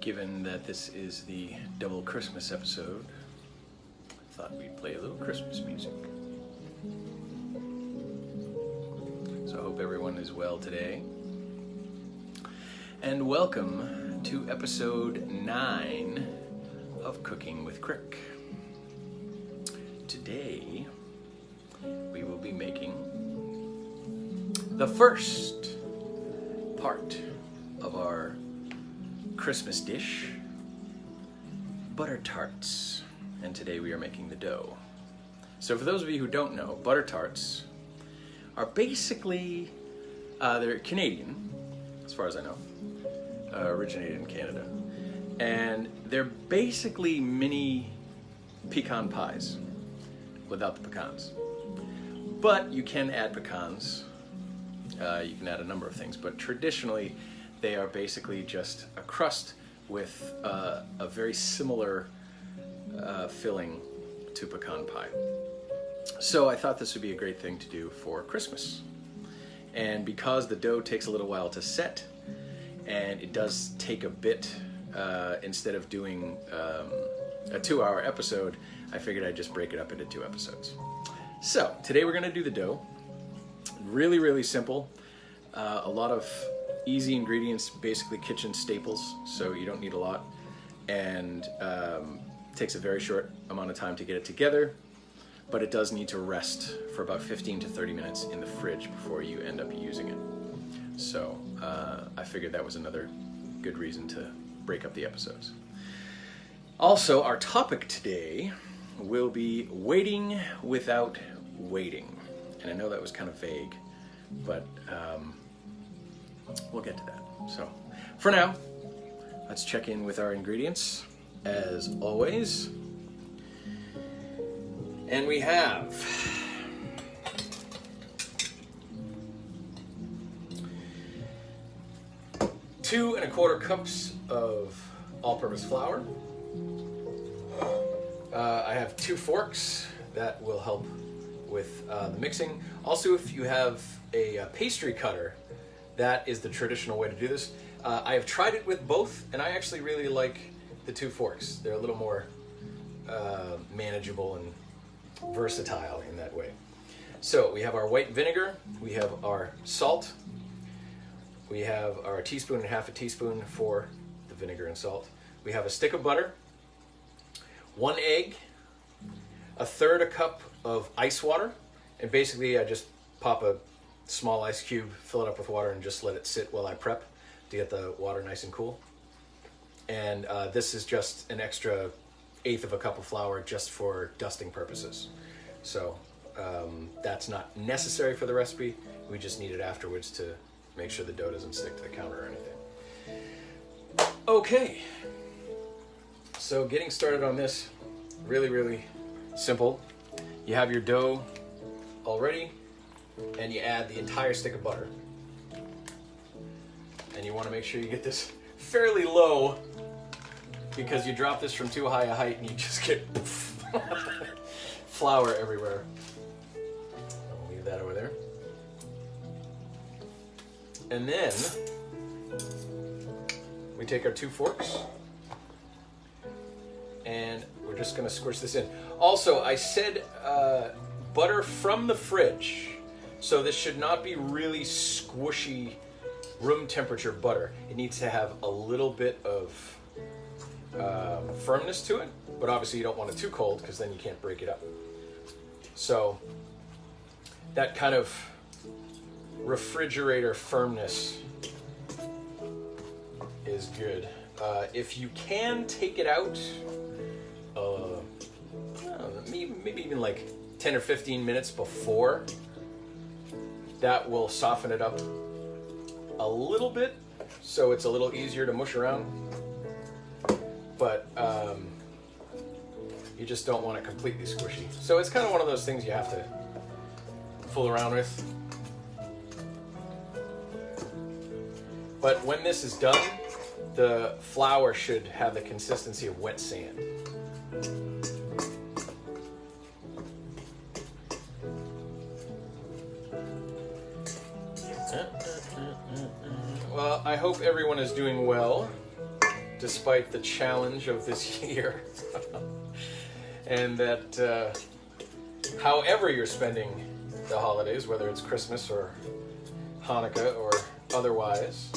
Given that this is the double Christmas episode, I thought we'd play a little Christmas music. So I hope everyone is well today. And welcome to episode 9 of Cooking with Crick. Today, we will be making the first part of our Christmas dish, butter tarts. And today we are making the dough. So for those of you who don't know, butter tarts are basically, they're Canadian, as far as I know, originated in Canada. And they're basically mini pecan pies without the pecans. But you can add pecans. You can add a number of things, but traditionally they are basically just a crust with a very similar filling to pecan pie. So I thought this would be a great thing to do for Christmas. And because the dough takes a little while to set, and it does take a bit, instead of doing a 2-hour episode, I figured I'd just break it up into 2 episodes. So today we're gonna do the dough. Really, really simple. A lot of easy ingredients, basically kitchen staples, so you don't need a lot. And takes a very short amount of time to get it together, but it does need to rest for about 15 to 30 minutes in the fridge before you end up using it. So I figured that was another good reason to break up the episodes. Also, our topic today will be waiting without waiting. And I know that was kind of vague, but we'll get to that. So for now, let's check in with our ingredients as always. And we have 2 1/4 cups of all-purpose flour. I have 2 forks that will help with the mixing. Also, if you have a pastry cutter, that is the traditional way to do this. I have tried it with both, and I actually really like the 2 forks. They're a little more manageable and versatile in that way. So we have our white vinegar, we have our salt, we have our teaspoon and half a teaspoon for the vinegar and salt. We have a stick of butter, 1 egg, 1/3 cup of ice water, and basically I just pop a small ice cube, fill it up with water, and just let it sit while I prep to get the water nice and cool. And this is just an extra 1/8 cup of flour just for dusting purposes. So that's not necessary for the recipe. We just need it afterwards to make sure the dough doesn't stick to the counter or anything. Okay, so getting started on this, really, really simple. You have your dough already, and you add the entire stick of butter. And you want to make sure you get this fairly low, because you drop this from too high a height and you just get flour everywhere. I'll leave that over there. And then we take our 2 forks and we're just going to squish this in. Also, I said butter from the fridge, so this should not be really squishy room temperature butter. It needs to have a little bit of firmness to it, but obviously you don't want it too cold because then you can't break it up. So that kind of refrigerator firmness is good. If you can take it out, maybe even like 10 or 15 minutes before, that will soften it up a little bit, so it's a little easier to mush around. But you just don't want it completely squishy. So it's kind of one of those things you have to fool around with. But when this is done, the flour should have the consistency of wet sand. Well, I hope everyone is doing well. despite the challenge of this year. And that however you're spending the holidays, whether it's Christmas or Hanukkah or otherwise,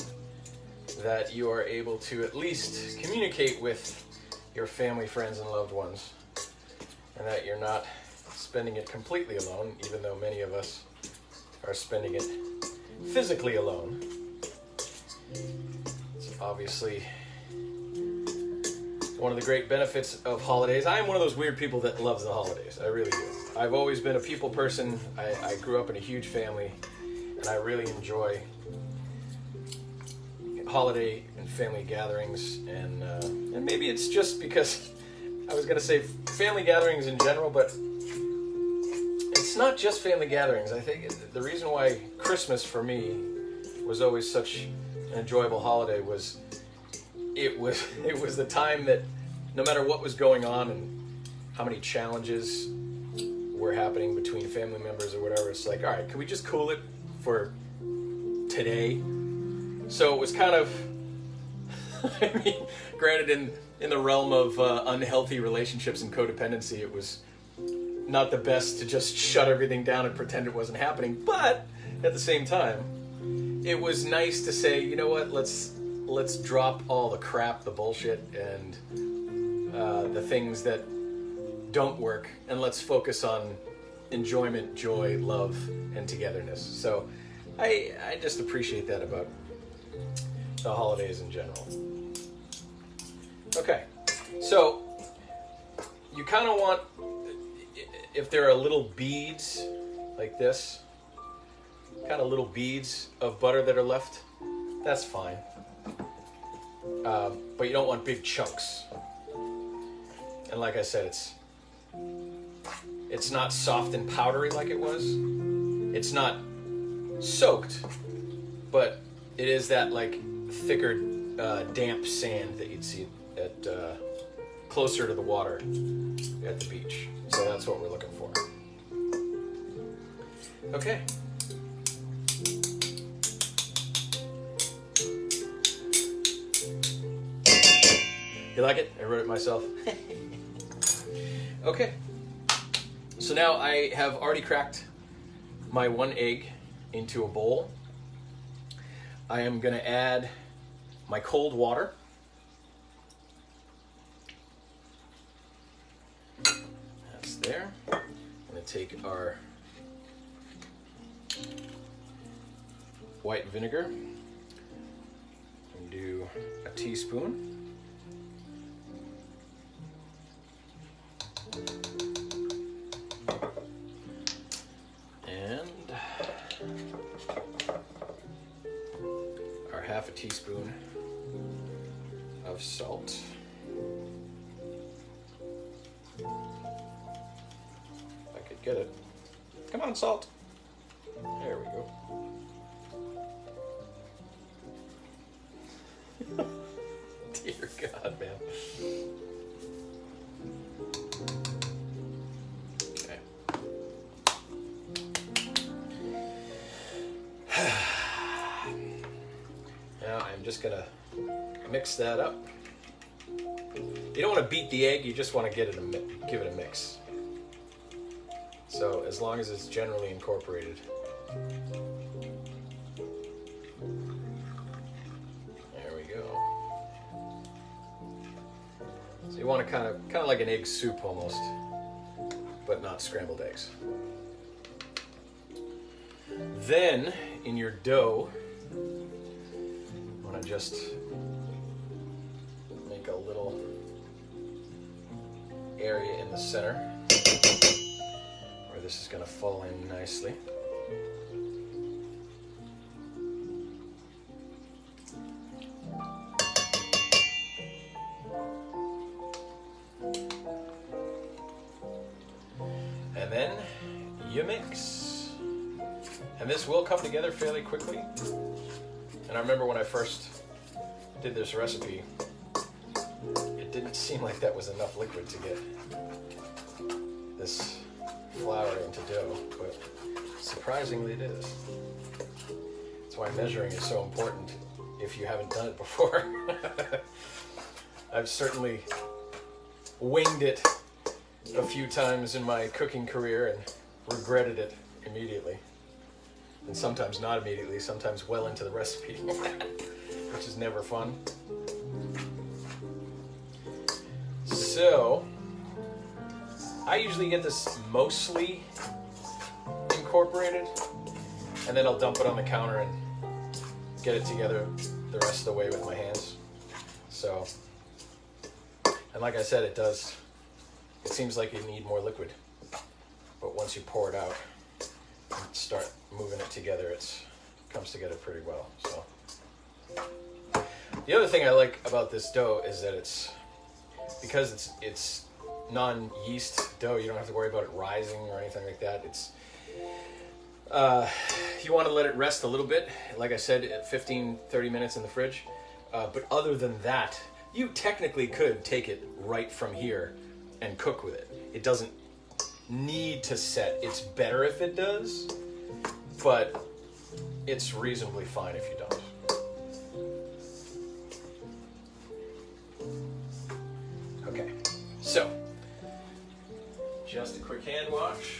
that you are able to at least communicate with your family, friends, and loved ones, and that you're not spending it completely alone, even though many of us are spending it physically alone. It's obviously one of the great benefits of holidays. I am one of those weird people that loves the holidays. I really do. I've always been a people person. I grew up in a huge family, and I really enjoy holiday and family gatherings. And maybe it's just because I was going to say family gatherings in general, but it's not just family gatherings. I think the reason why Christmas for me was always such an enjoyable holiday was it was the time that no matter what was going on and how many challenges were happening between family members or whatever, it's like, all right, can we just cool it for today? So it was kind of, I mean, granted in the realm of unhealthy relationships and codependency, it was not the best to just shut everything down and pretend it wasn't happening. But at the same time, it was nice to say, you know what, let's drop all the crap, the bullshit, and the things that don't work, and let's focus on enjoyment, joy, love, and togetherness. So I just appreciate that about the holidays in general. Okay, so you kind of want, if there are little beads like this, kind of little beads of butter that are left, that's fine. But you don't want big chunks. And like I said, it's not soft and powdery like it was. It's not soaked, but it is that like thicker, damp sand that you'd see at closer to the water at the beach. So that's what we're looking for. Okay. You like it? I wrote it myself. Okay. So now I have already cracked my 1 egg into a bowl. I am going to add my cold water. That's there. I'm going to take our white vinegar and do a teaspoon. And our half a teaspoon of salt. If I could get it. Come on, salt. There we go. Dear God, man. Okay. Now I'm just gonna mix that up. You don't want to beat the egg, you just want to give it a mix. So as long as it's generally incorporated. There we go. So you want to kind of like an egg soup almost, but not scrambled eggs. Then in your dough, you want to just make a little area in the center where this is going to fall in nicely. And then you mix. And this will come together fairly quickly. And I remember when I first did this recipe, it didn't seem like that was enough liquid to get this flour into dough, but surprisingly it is. That's why measuring is so important if you haven't done it before. I've certainly winged it a few times in my cooking career and regretted it immediately. And sometimes not immediately, sometimes well into the recipe, which is never fun. So, I usually get this mostly incorporated, and then I'll dump it on the counter and get it together the rest of the way with my hands. So, and like I said, it seems like you need more liquid, but once you pour it out and start moving it together, it comes together pretty well. So, the other thing I like about this dough is that because it's non-yeast dough, you don't have to worry about it rising or anything like that. You want to let it rest a little bit, like I said, 15-30 minutes in the fridge. But other than that, you technically could take it right from here and cook with it. It doesn't need to set. It's better if it does, but it's reasonably fine if you don't. Okay, so just a quick hand wash.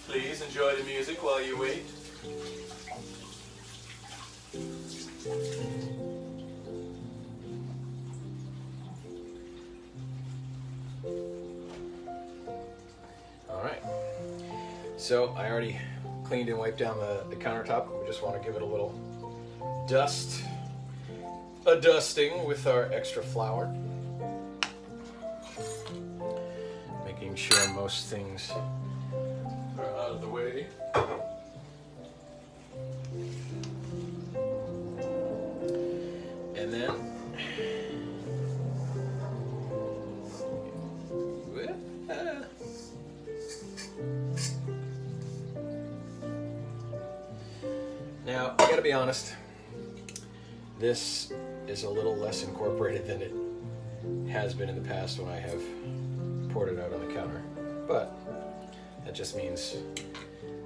Please enjoy the music while you wait. All right. So I already cleaned and wiped down the countertop. We just want to give it a little dusting with our extra flour. Making sure most things are out of the way. And then now, I gotta be honest, this is a little less incorporated than it has been in the past when I have poured it out on the counter, but that just means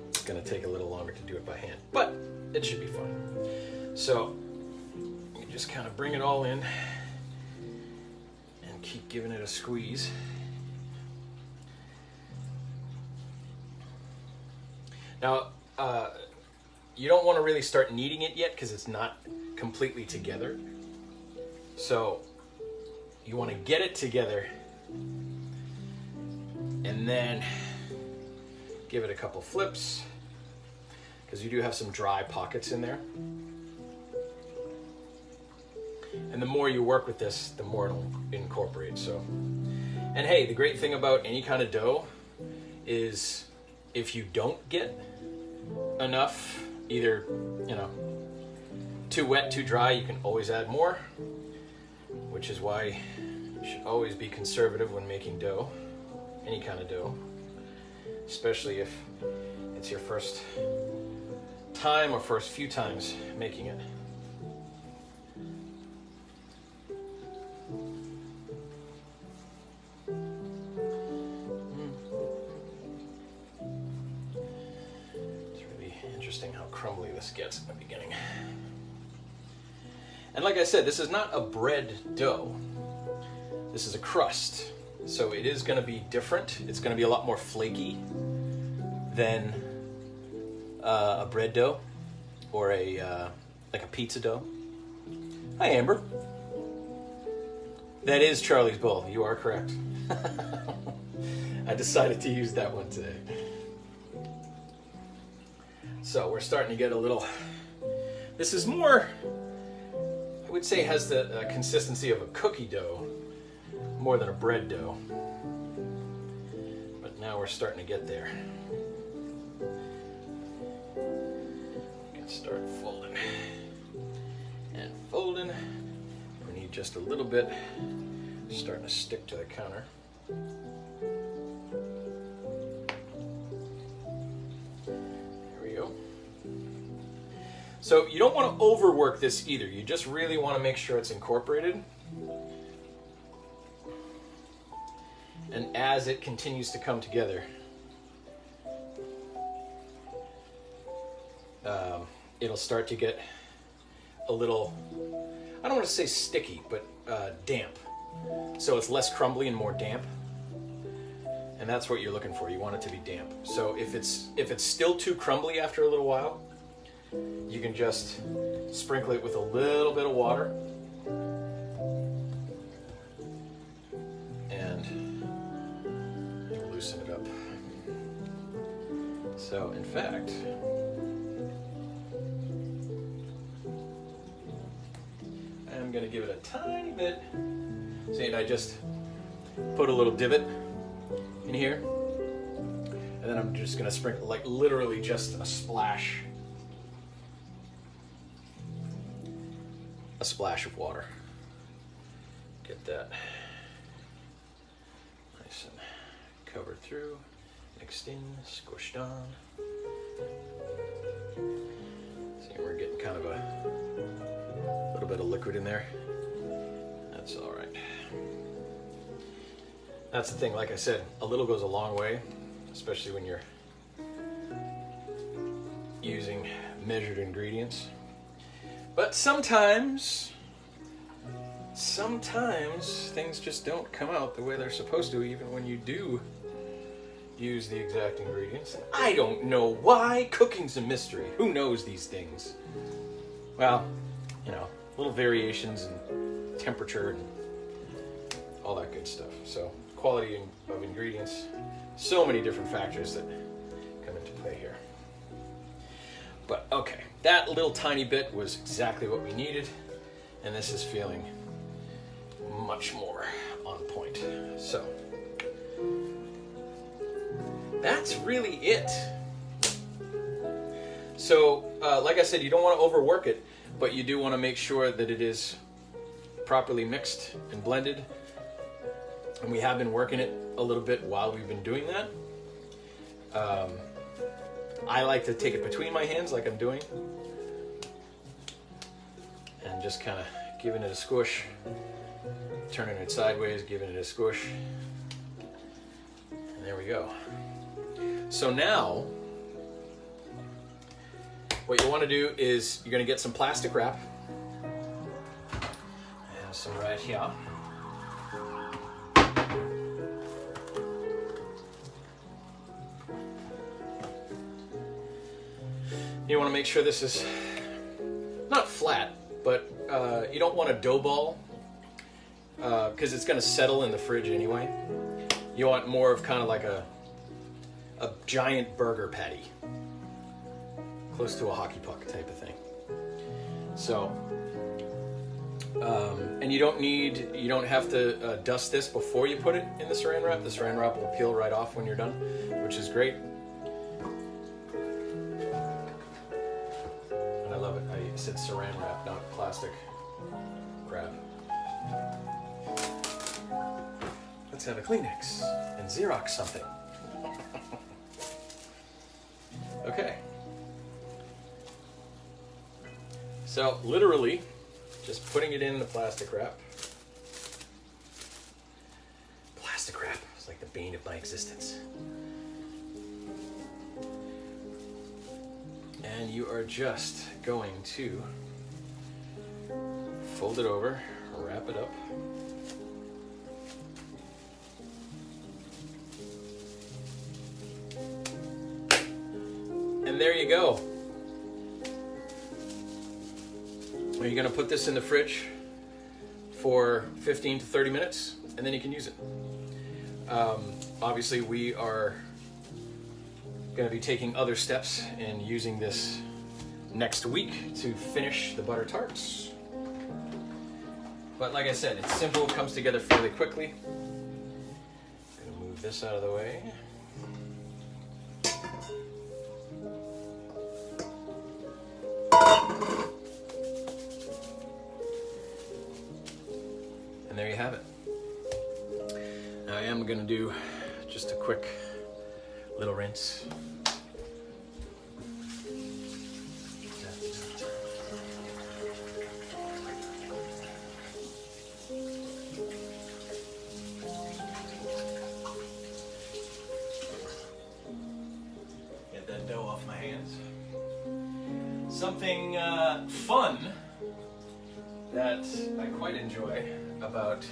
it's going to take a little longer to do it by hand, but it should be fine. So you just kind of bring it all in and keep giving it a squeeze. Now, you don't want to really start kneading it yet because it's not completely together. So you want to get it together and then give it a couple flips because you do have some dry pockets in there. And the more you work with this, the more it'll incorporate. So, and hey, the great thing about any kind of dough is if you don't get enough, either, too wet, too dry, you can always add more, which is why you should always be conservative when making dough, any kind of dough, especially if it's your first time or first few times making it. It's really interesting how crumbly this gets in the beginning. And like I said, this is not a bread dough. This is a crust. So it is going to be different. It's going to be a lot more flaky than a bread dough or like a pizza dough. Hi, Amber. That is Charlie's bowl. You are correct. I decided to use that one today. So we're starting to get a little... This is more... I would say has the consistency of a cookie dough more than a bread dough. But now we're starting to get there. We can start folding and folding. We need just a little bit. Starting to stick to the counter. There we go. So you don't want to overwork this either. You just really want to make sure it's incorporated. And as it continues to come together, it'll start to get a little, I don't want to say sticky, but damp. So it's less crumbly and more damp. And that's what you're looking for. You want it to be damp. So if it's still too crumbly after a little while, you can just sprinkle it with a little bit of water. And it'll loosen it up. So in fact, I'm going to give it a tiny bit. See, I just put a little divot in here, and then I'm just going to sprinkle, like literally just a splash of water. Get that nice and covered through, mixed in, squished on. See, we're getting kind of a little bit of liquid in there. That's all right. That's the thing, like I said, a little goes a long way, especially when you're using measured ingredients. But sometimes things just don't come out the way they're supposed to, even when you do use the exact ingredients. And I don't know why. Cooking's a mystery. Who knows these things? Well, you know, little variations in temperature and all that good stuff. So quality of ingredients, so many different factors that come into play here. But okay, that little tiny bit was exactly what we needed, and this is feeling much more on point. So that's really it. So like I said, you don't want to overwork it, but you do want to make sure that it is properly mixed and blended. And we have been working it a little bit while we've been doing that. I like to take it between my hands like I'm doing, and just kind of giving it a squish, turning it sideways, giving it a squish, and there we go. So now what you want to do is you're going to get some plastic wrap. I have some right here. You want to make sure this is not flat, but you don't want a dough ball because it's going to settle in the fridge anyway. You want more of kind of like a giant burger patty, close to a hockey puck type of thing. So, and you don't have to dust this before you put it in the saran wrap. The saran wrap will peel right off when you're done, which is great. And I love it. I said saran wrap, not plastic wrap. Let's have a Kleenex and Xerox something. Okay. So literally, just putting it in the plastic wrap. Plastic wrap is like the bane of my existence. And you are just going to fold it over, wrap it up. And there you go. Are you going to put this in the fridge for 15 to 30 minutes, and then you can use it. Obviously, we are going to be taking other steps in using this next week to finish the butter tarts. But like I said, it's simple, it comes together fairly quickly. I'm going to move this out of the way. And there you have it. Now I am going to do just a quick little rinse. Get that dough off my hands. something fun that I quite enjoy about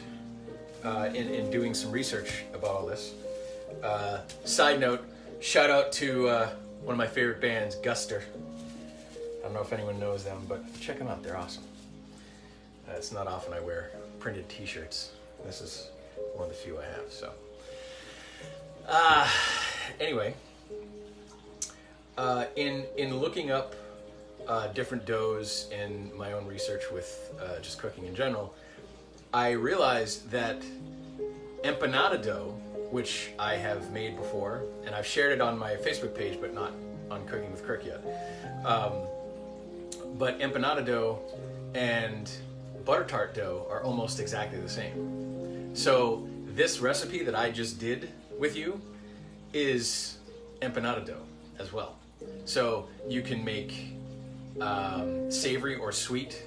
in doing some research about all this. Side note, shout out to one of my favorite bands, Guster. I don't know if anyone knows them, but check them out. They're awesome. It's not often I wear printed t-shirts. This is one of the few I have, so. Anyway, in looking up different doughs in my own research with just cooking in general, I realized that empanada dough, which I have made before, and I've shared it on my Facebook page, but not on Cooking with Crick yet. But empanada dough and butter tart dough are almost exactly the same. So this recipe that I just did with you is empanada dough as well. So you can make savory or sweet.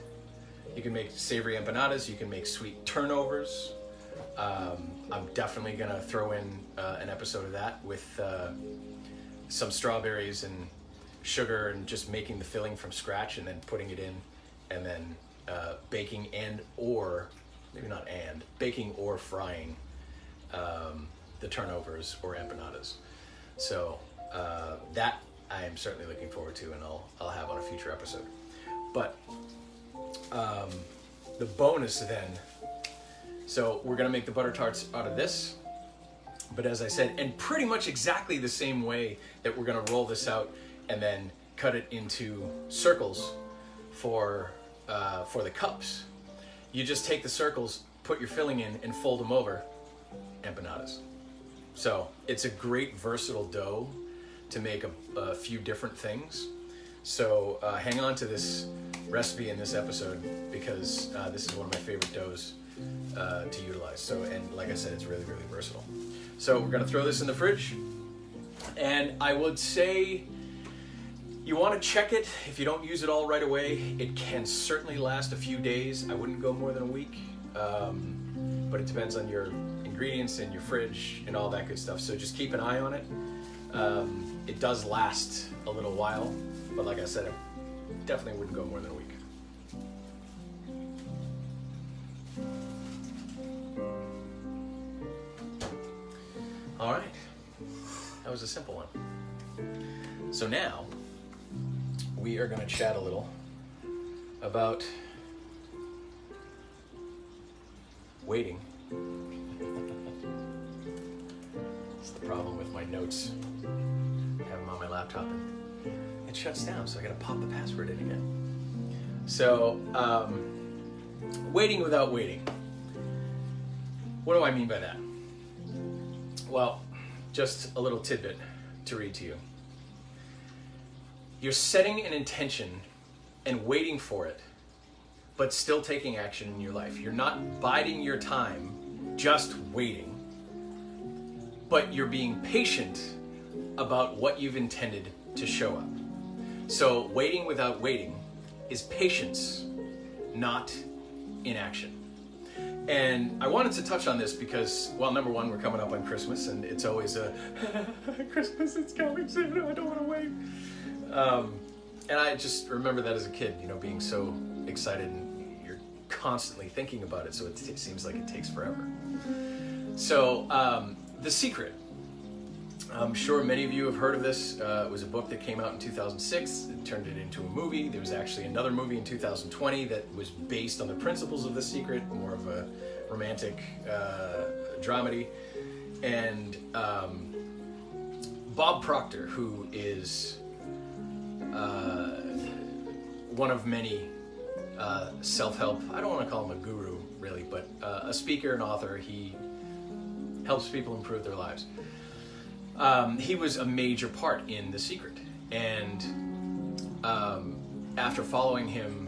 You can make savory empanadas. You can make sweet turnovers. I'm definitely gonna throw in an episode of that with some strawberries and sugar and just making the filling from scratch and then putting it in and then baking baking or frying the turnovers or empanadas. So that I am certainly looking forward to, and I'll have on a future episode. But the bonus then, so we're gonna make the butter tarts out of this, but as I said, and pretty much exactly the same way that we're gonna roll this out and then cut it into circles for the cups. You just take the circles, put your filling in, and fold them over, empanadas. So it's a great versatile dough to make a few different things. So hang on to this recipe in this episode because this is one of my favorite doughs to utilize. So, and like I said, it's really, really versatile. So we're gonna throw this in the fridge, and I would say you want to check it. If you don't use it all right away, it can certainly last a few days. I wouldn't go more than a week, but it depends on your ingredients and your fridge and all that good stuff. So just keep an eye on it. It does last a little while, but like I said, it definitely wouldn't go more than a week. All right, that was a simple one. So now we are going to chat a little about waiting. It's the problem with my notes. I have them on my laptop and it shuts down, so I got to pop the password in again. So, waiting without waiting. What do I mean by that? Well, just a little tidbit to read to you. You're setting an intention and waiting for it, but still taking action in your life. You're not biding your time, just waiting, but you're being patient about what you've intended to show up. So waiting without waiting is patience, not inaction. And I wanted to touch on this because, well, number one, we're coming up on Christmas, and it's always a Christmas, it's coming soon, I don't want to wait. And I just remember that as a kid, you know, being so excited, and you're constantly thinking about it, so it seems like it takes forever. So, The Secret. I'm sure many of you have heard of this. It was a book that came out in 2006. It turned it into a movie. There was actually another movie in 2020 that was based on the principles of The Secret, more of a romantic dramedy. And Bob Proctor, who is one of many self-help, I don't want to call him a guru really, but a speaker and author. He helps people improve their lives. He was a major part in The Secret, and after following him,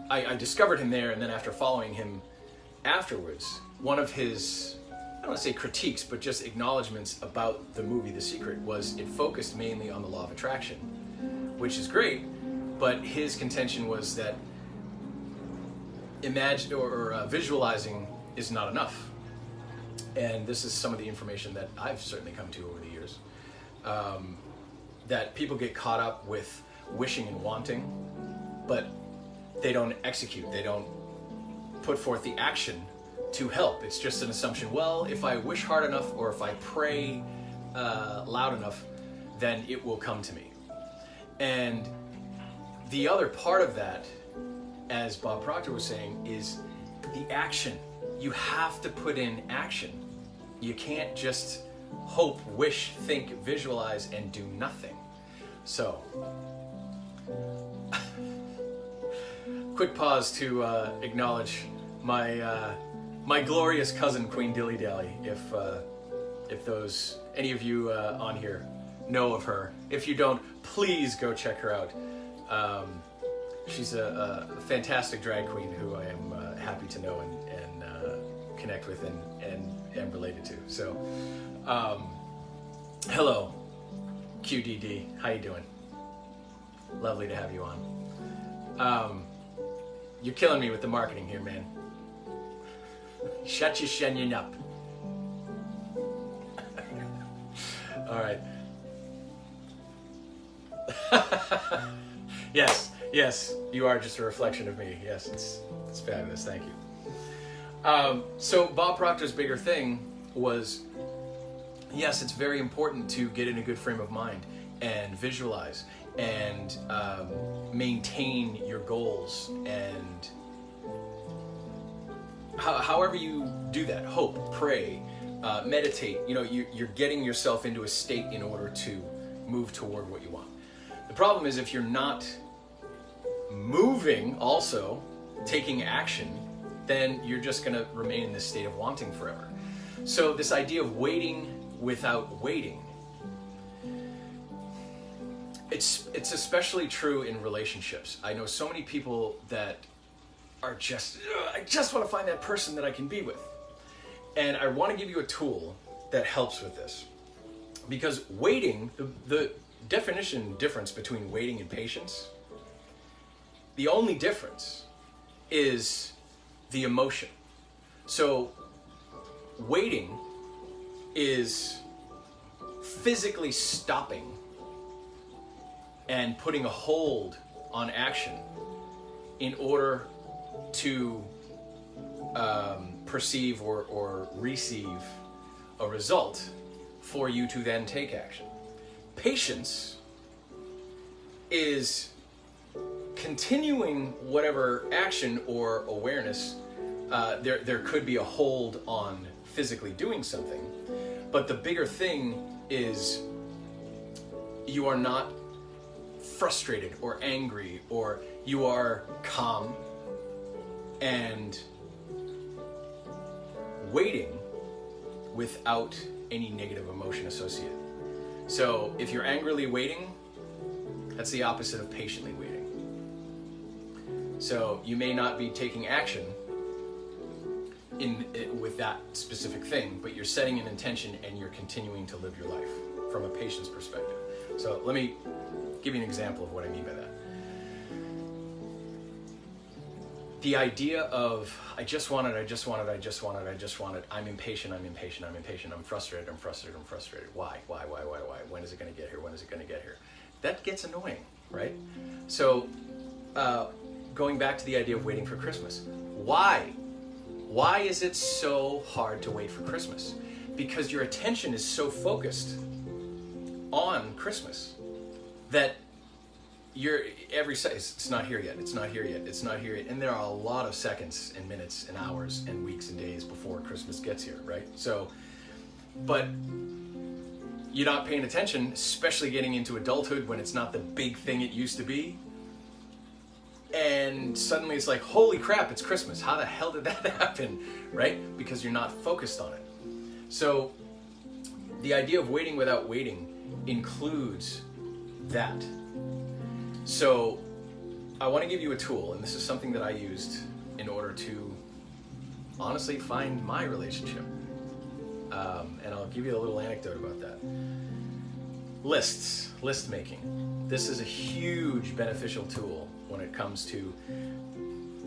I discovered him there, and then after following him afterwards, one of his, I don't want to say critiques, but just acknowledgments about the movie The Secret was it focused mainly on the law of attraction, which is great, but his contention was that visualizing is not enough. And this is some of the information that I've certainly come to over the years, that people get caught up with wishing and wanting but they don't execute. They don't put forth the action to help. It's just an assumption. Well, if I wish hard enough or if I pray loud enough, then it will come to me. And the other part of that, as Bob Proctor was saying, is the action. You have to put in action. You can't just hope, wish, think, visualize, and do nothing. So, quick pause to acknowledge my my glorious cousin, Queen Dilly Dally. If those any of you on here know of her, if you don't, please go check her out. She's a fantastic drag queen who I am happy to know and connect with and am related to. So, hello, QDD. How you doing? Lovely to have you on. You're killing me with the marketing here, man. Shut your shenyan up. All right. Yes, you are just a reflection of me. Yes, it's fabulous. Thank you. So Bob Proctor's bigger thing was, yes, it's very important to get in a good frame of mind and visualize and maintain your goals, and however you do that, hope, pray, meditate, you're getting yourself into a state in order to move toward what you want. The problem is if you're not moving, also taking action, then you're just going to remain in this state of wanting forever. So this idea of waiting without waiting, it's especially true in relationships. I know so many people that are just, I just want to find that person that I can be with. And I want to give you a tool that helps with this. Because waiting, the difference between waiting and patience, the only difference is the emotion. So waiting is physically stopping and putting a hold on action in order to perceive or receive a result for you to then take action. Patience is continuing whatever action or awareness. There could be a hold on physically doing something, but the bigger thing is you are not frustrated or angry, or you are calm and waiting without any negative emotion associated. So if you're angrily waiting, that's the opposite of patiently waiting. So you may not be taking action with that specific thing, but you're setting an intention and you're continuing to live your life from a patience perspective. So let me give you an example of what I mean by that. The idea of I just want it, I'm impatient, I'm frustrated. Why? When is it going to get here? That gets annoying, right? So going back to the idea of waiting for Christmas. Why is it so hard to wait for Christmas? Because your attention is so focused on Christmas that it's not here yet, and there are a lot of seconds and minutes and hours and weeks and days before Christmas gets here, right? So, but you're not paying attention, especially getting into adulthood when it's not the big thing it used to be. And suddenly it's like, holy crap, it's Christmas. How the hell did that happen, right? Because you're not focused on it. So the idea of waiting without waiting includes that. So I want to give you a tool, and this is something that I used in order to honestly find my relationship. And I'll give you a little anecdote about that. List making. This is a huge beneficial tool when it comes to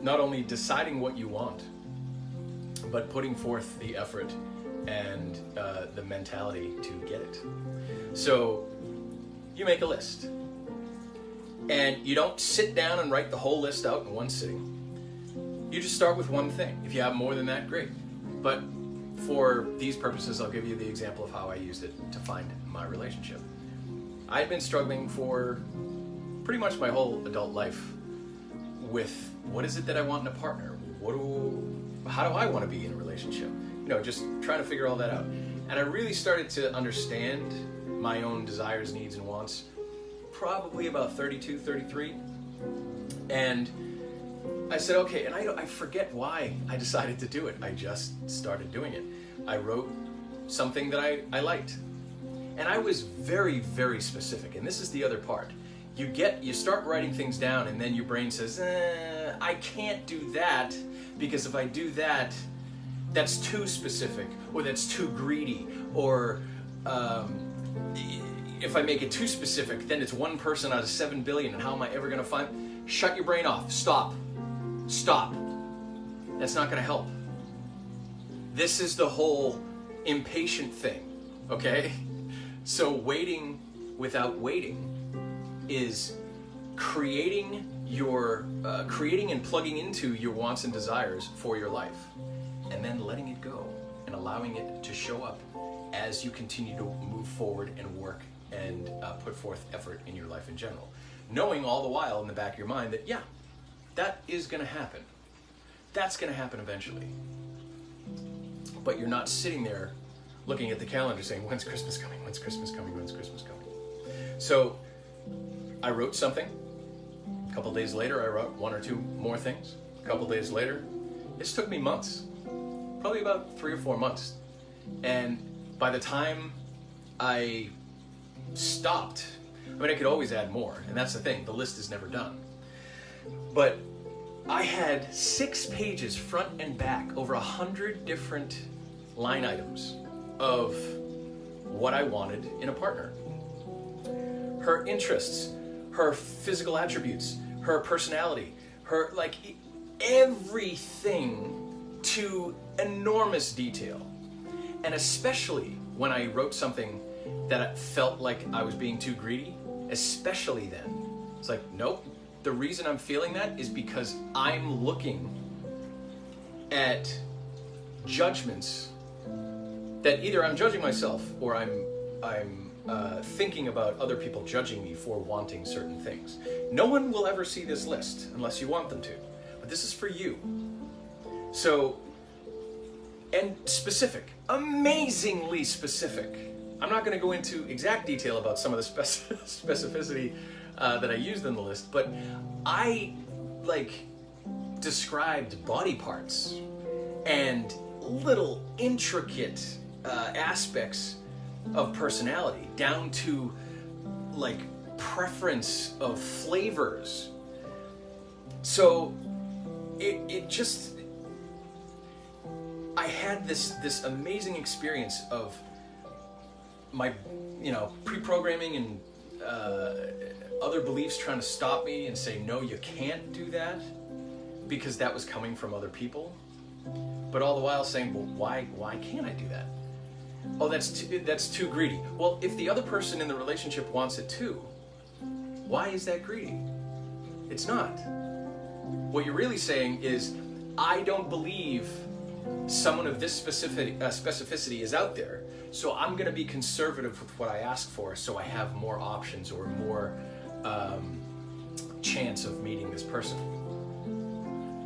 not only deciding what you want, but putting forth the effort and the mentality to get it. So you make a list. And you don't sit down and write the whole list out in one sitting. You just start with one thing. If you have more than that, great. But for these purposes, I'll give you the example of how I used it to find my relationship. I've been struggling for pretty much my whole adult life with what is it that I want in a partner? How do I want to be in a relationship? Just trying to figure all that out. And I really started to understand my own desires, needs, and wants probably about 32, 33. And I said, okay, and I forget why I decided to do it. I just started doing it. I wrote something that I liked. And I was very, very specific. And this is the other part. You start writing things down, and then your brain says, I can't do that, because if I do that, that's too specific, or that's too greedy, or if I make it too specific, then it's one person out of 7 billion, and how am I ever going to find? Shut your brain off. Stop. That's not going to help. This is the whole impatient thing, okay? So waiting without waiting is creating and plugging into your wants and desires for your life, and then letting it go and allowing it to show up as you continue to move forward and work and put forth effort in your life in general. Knowing all the while in the back of your mind that, yeah, that is going to happen. That's going to happen eventually. But you're not sitting there looking at the calendar saying, when's Christmas coming? When's Christmas coming? When's Christmas coming? So I wrote something. A couple days later, I wrote one or two more things. A couple days later, it took me months, probably about 3 or 4 months. And by the time I stopped, I could always add more, and that's the thing, the list is never done. But I had 6 pages front and back, over 100 different line items of what I wanted in a partner. Her interests, her physical attributes, her personality, her everything to enormous detail. And especially when I wrote something that I felt like I was being too greedy, especially then. It's like, nope, the reason I'm feeling that is because I'm looking at judgments that either I'm judging myself or I'm thinking about other people judging me for wanting certain things. No one will ever see this list unless you want them to, but this is for you. So, and specific, amazingly specific. I'm not going to go into exact detail about some of the specificity that I used in the list, but I described body parts and little intricate aspects of personality, down to preference of flavors. So it just, I had this amazing experience of my pre-programming and other beliefs trying to stop me and say, no, you can't do that, because that was coming from other people. But all the while saying, well, why can't I do that? Oh, that's too greedy. Well, if the other person in the relationship wants it too, why is that greedy? It's not. What you're really saying is, I don't believe someone of this specificity is out there, so I'm going to be conservative with what I ask for, so I have more options or more chance of meeting this person.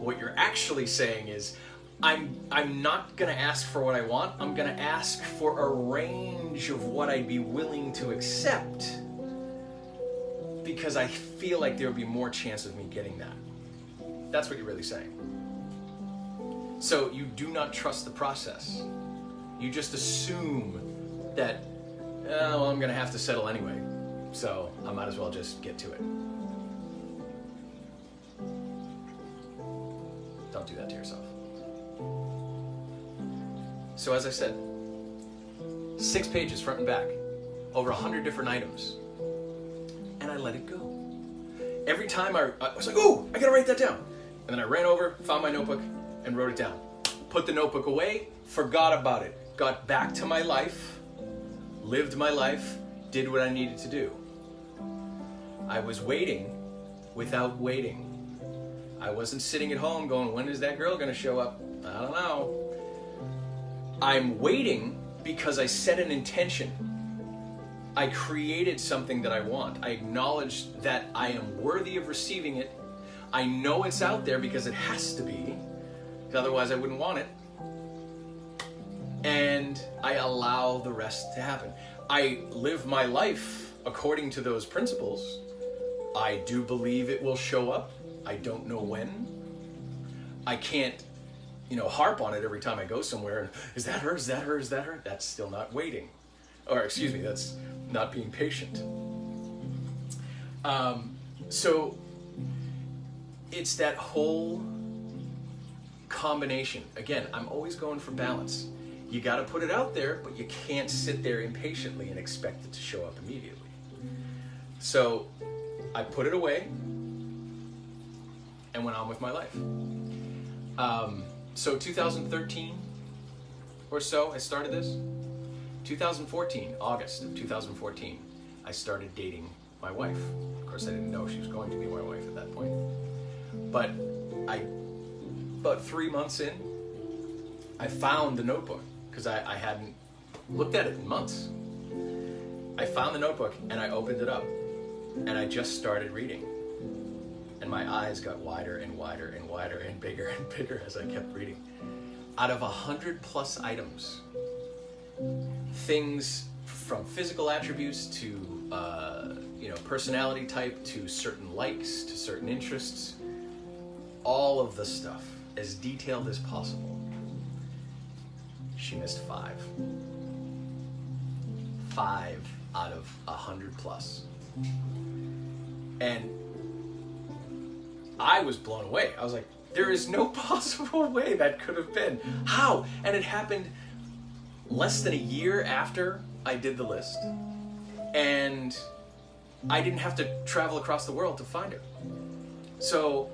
What you're actually saying is, I'm not going to ask for what I want. I'm going to ask for a range of what I'd be willing to accept, because I feel like there would be more chance of me getting that. That's what you're really saying. So you do not trust the process. You just assume that, well, I'm going to have to settle anyway, so I might as well just get to it. Don't do that to yourself. So as I said, 6 pages front and back, over 100 different items, and I let it go. Every time I was like, oh, I gotta write that down. And then I ran over, found my notebook, and wrote it down. Put the notebook away, forgot about it, got back to my life, lived my life, did what I needed to do. I was waiting without waiting. I wasn't sitting at home going, when is that girl going to show up? I don't know. I'm waiting because I set an intention. I created something that I want. I acknowledged that I am worthy of receiving it. I know it's out there because it has to be, because otherwise I wouldn't want it. And I allow the rest to happen. I live my life according to those principles. I do believe it will show up. I don't know when. I can't, harp on it every time I go somewhere. Is that her? Is that her? Is that her? That's still not waiting. Or excuse me, that's not being patient. So it's that whole combination. Again, I'm always going for balance. You got to put it out there, but you can't sit there impatiently and expect it to show up immediately. So I put it away and went on with my life. So 2013 or so, I started this. 2014, August of 2014, I started dating my wife. Of course, I didn't know she was going to be my wife at that point. But about 3 months in, I found the notebook, because I hadn't looked at it in months. I found the notebook and I opened it up and I just started reading. And my eyes got wider and wider and wider and bigger as I kept reading. Out of 100+ items, things from physical attributes to personality type to certain likes to certain interests, all of the stuff as detailed as possible. She missed 5. 5 out of 100+. And I was blown away. I was like, there is no possible way that could have been. How? And it happened less than a year after I did the list. And I didn't have to travel across the world to find her. So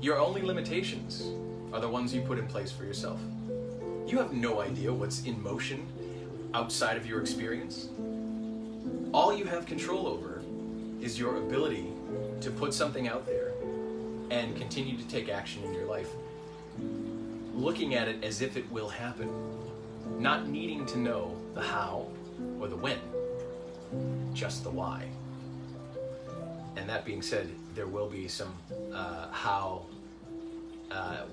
your only limitations are the ones you put in place for yourself. You have no idea what's in motion outside of your experience. All you have control over is your ability to put something out there and continue to take action in your life, looking at it as if it will happen, not needing to know the how or the when, just the why. And that being said, there will be some how,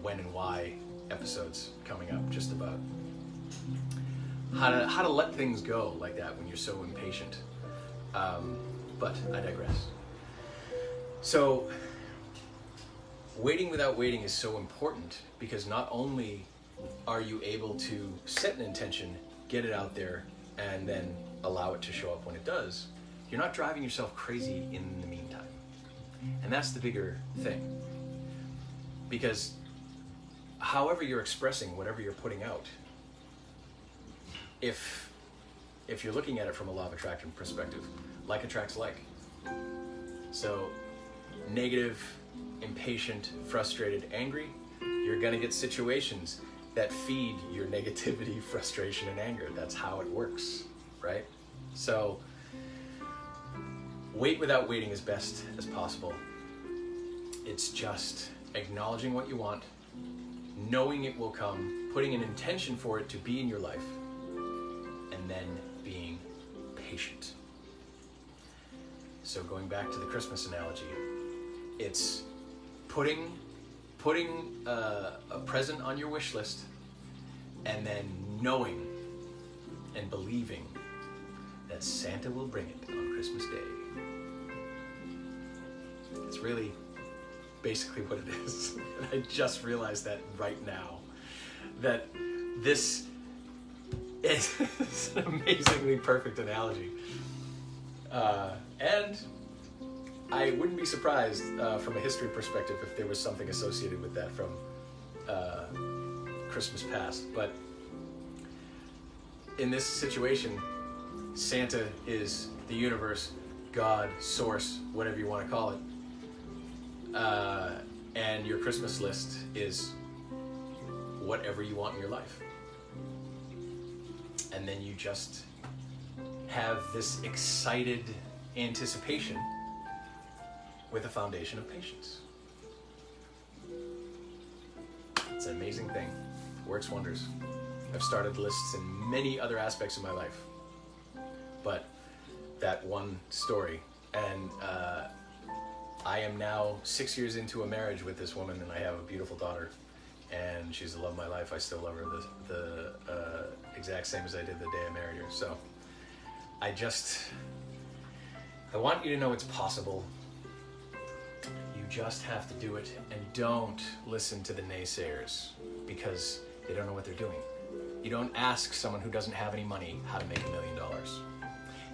when, and why episodes coming up, just about how to let things go like that when you're so impatient. But I digress. So waiting without waiting is so important, because not only are you able to set an intention, get it out there, and then allow it to show up when it does, you're not driving yourself crazy in the meantime. And that's the bigger thing. Because however you're expressing whatever you're putting out, if you're looking at it from a law of attraction perspective, like attracts like. So negative, impatient, frustrated, angry, you're going to get situations that feed your negativity, frustration, and anger. That's how it works, right? So wait without waiting as best as possible. It's just acknowledging what you want, knowing it will come, putting an intention for it to be in your life, and then being patient. So going back to the Christmas analogy, it's putting a present on your wish list, and then knowing and believing that Santa will bring it on Christmas Day. It's really basically what it is. And I just realized that right now, that this is an amazingly perfect analogy. And I wouldn't be surprised from a history perspective if there was something associated with that from Christmas past. But in this situation, Santa is the universe, God, source, whatever you want to call it. And your Christmas list is whatever you want in your life. And then you just have this excited anticipation with a foundation of patience. It's an amazing thing. It works wonders. I've started lists in many other aspects of my life, but that one story, and I am now 6 years into a marriage with this woman, and I have a beautiful daughter, and she's the love of my life. I still love her the exact same as I did the day I married her. So I want you to know it's possible. You just have to do it, and don't listen to the naysayers because they don't know what they're doing. You don't ask someone who doesn't have any money how to make $1 million.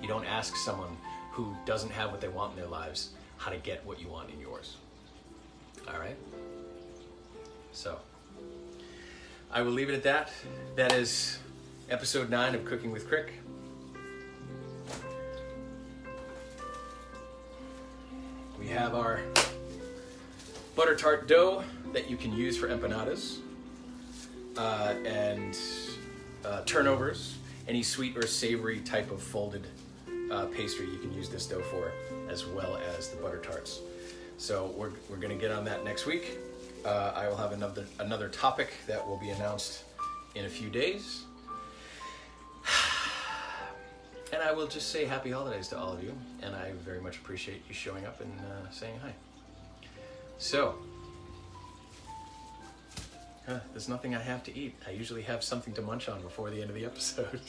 You don't ask someone who doesn't have what they want in their lives how to get what you want in yours. All right? So, I will leave it at that. That is episode 9 of Cooking with Crick. We have our butter tart dough that you can use for empanadas and turnovers. Any sweet or savory type of folded pastry you can use this dough for, as well as the butter tarts. So we're going to get on that next week. I will have another topic that will be announced in a few days. And I will just say happy holidays to all of you, and I very much appreciate you showing up and saying hi. So, there's nothing I have to eat. I usually have something to munch on before the end of the episode.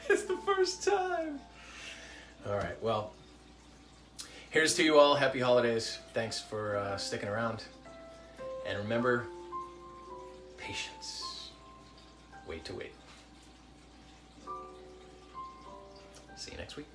It's the first time. All right, well, here's to you all. Happy holidays. Thanks for sticking around. And remember, patience. Wait to wait. See you next week.